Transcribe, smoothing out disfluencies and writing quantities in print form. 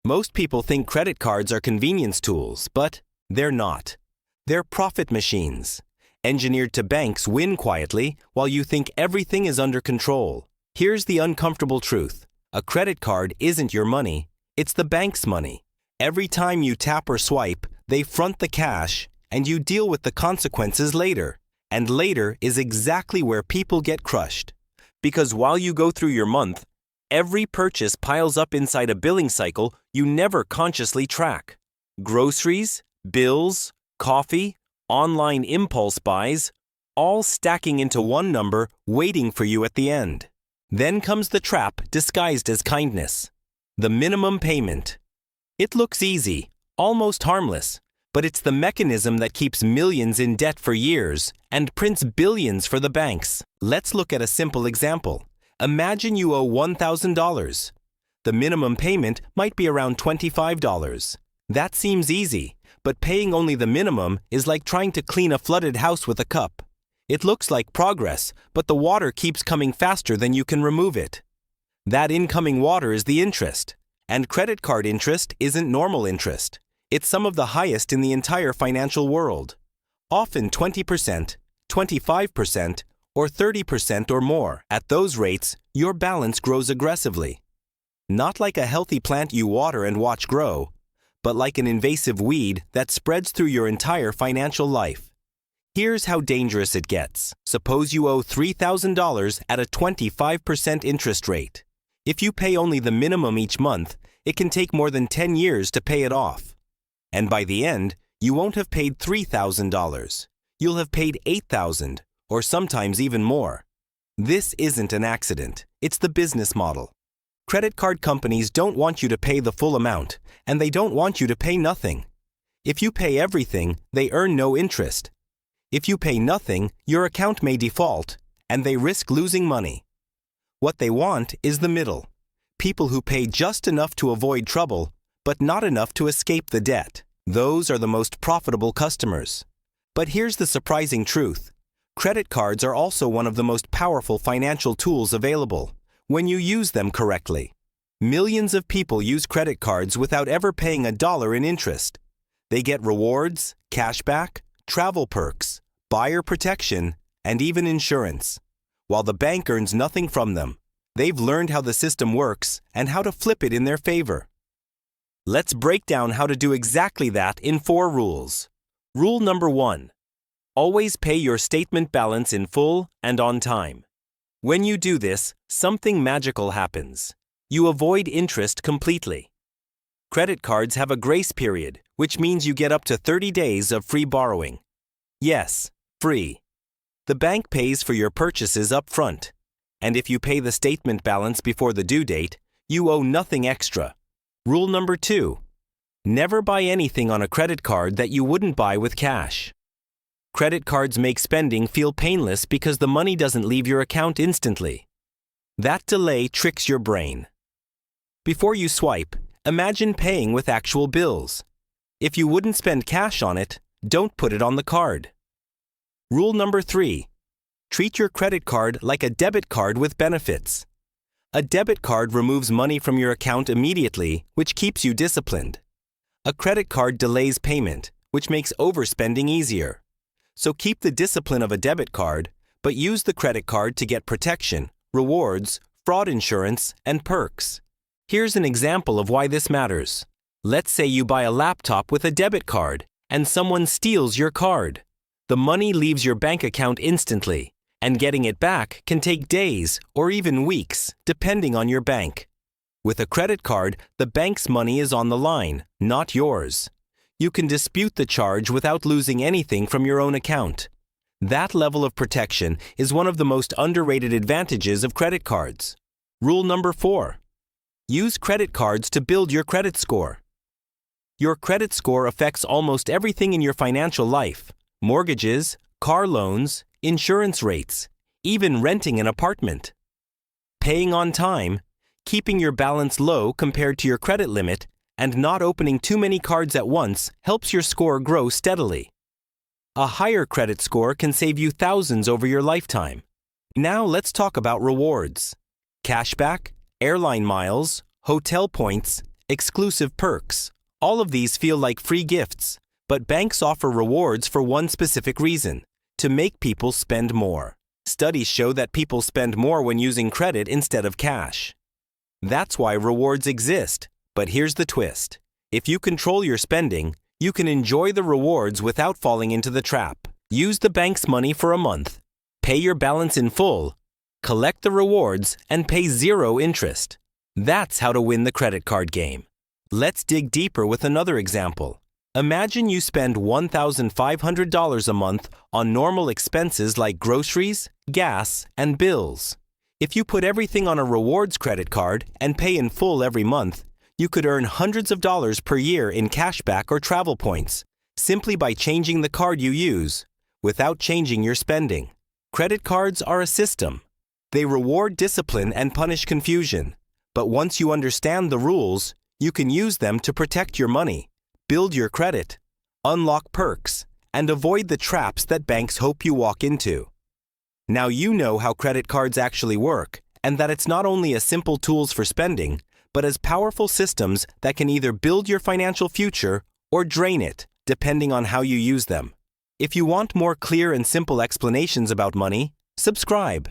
Most people think credit cards are convenience tools, but they're not. They're profit machines, engineered to banks win quietly while you think everything is under control. Here's the uncomfortable truth. A credit card isn't your money, it's the bank's money. Every time you tap or swipe, they front the cash, and you deal with the consequences later. And later is exactly where people get crushed. Because while you go through your month, every purchase piles up inside a billing cycle you never consciously track. Groceries, bills, coffee, online impulse buys, all stacking into one number waiting for you at the end. Then comes the trap disguised as kindness. The minimum payment. It looks easy, almost harmless, but it's the mechanism that keeps millions in debt for years and prints billions for the banks. Let's look at a simple example. Imagine you owe $1,000. The minimum payment might be around $25. That seems easy, but paying only the minimum is like trying to clean a flooded house with a cup. It looks like progress, but the water keeps coming faster than you can remove it. That incoming water is the interest. And credit card interest isn't normal interest. It's some of the highest in the entire financial world. Often 20%, 25%, or 30% or more. At those rates, your balance grows aggressively. Not like a healthy plant you water and watch grow, but like an invasive weed that spreads through your entire financial life. Here's how dangerous it gets. Suppose you owe $3,000 at a 25% interest rate. If you pay only the minimum each month, it can take more than 10 years to pay it off. And by the end, you won't have paid $3,000. You'll have paid $8,000, or sometimes even more. This isn't an accident. It's the business model. Credit card companies don't want you to pay the full amount, and they don't want you to pay nothing. If you pay everything, they earn no interest. If you pay nothing, your account may default, and they risk losing money. What they want is the middle. People who pay just enough to avoid trouble, but not enough to escape the debt. Those are the most profitable customers. But here's the surprising truth. Credit cards are also one of the most powerful financial tools available, when you use them correctly. Millions of people use credit cards without ever paying $1 in interest. They get rewards, cashback, travel perks, buyer protection, and even insurance. While the bank earns nothing from them, they've learned how the system works and how to flip it in their favor. Let's break down how to do exactly that in 4 rules. Rule number 1. Always pay your statement balance in full and on time. When you do this, something magical happens. You avoid interest completely. Credit cards have a grace period, which means you get up to 30 days of free borrowing. Yes, free. The bank pays for your purchases up front, and if you pay the statement balance before the due date, you owe nothing extra. Rule number 2. Never buy anything on a credit card that you wouldn't buy with cash. Credit cards make spending feel painless because the money doesn't leave your account instantly. That delay tricks your brain. Before you swipe, imagine paying with actual bills. If you wouldn't spend cash on it, don't put it on the card. Rule number 3. Treat your credit card like a debit card with benefits. A debit card removes money from your account immediately, which keeps you disciplined. A credit card delays payment, which makes overspending easier. So keep the discipline of a debit card, but use the credit card to get protection, rewards, fraud insurance, and perks. Here's an example of why this matters. Let's say you buy a laptop with a debit card, and someone steals your card. The money leaves your bank account instantly, and getting it back can take days or even weeks, depending on your bank. With a credit card, the bank's money is on the line, not yours. You can dispute the charge without losing anything from your own account. That level of protection is one of the most underrated advantages of credit cards. Rule number 4. Use credit cards to build your credit score. Your credit score affects almost everything in your financial life: mortgages, car loans, insurance rates, even renting an apartment. Paying on time, keeping your balance low compared to your credit limit, and not opening too many cards at once helps your score grow steadily. A higher credit score can save you thousands over your lifetime. Now let's talk about rewards. Cashback, airline miles, hotel points, exclusive perks. All of these feel like free gifts, but banks offer rewards for one specific reason: to make people spend more. Studies show that people spend more when using credit instead of cash. That's why rewards exist, but here's the twist. If you control your spending, you can enjoy the rewards without falling into the trap. Use the bank's money for a month, pay your balance in full, collect the rewards, and pay zero interest. That's how to win the credit card game. Let's dig deeper with another example. Imagine you spend $1,500 a month on normal expenses like groceries, gas, and bills. If you put everything on a rewards credit card and pay in full every month, you could earn hundreds of dollars per year in cashback or travel points, simply by changing the card you use, without changing your spending. Credit cards are a system. They reward discipline and punish confusion. But once you understand the rules, you can use them to protect your money, build your credit, unlock perks, and avoid the traps that banks hope you walk into. Now you know how credit cards actually work, and that it's not only as simple tools for spending, but as powerful systems that can either build your financial future or drain it, depending on how you use them. If you want more clear and simple explanations about money, subscribe.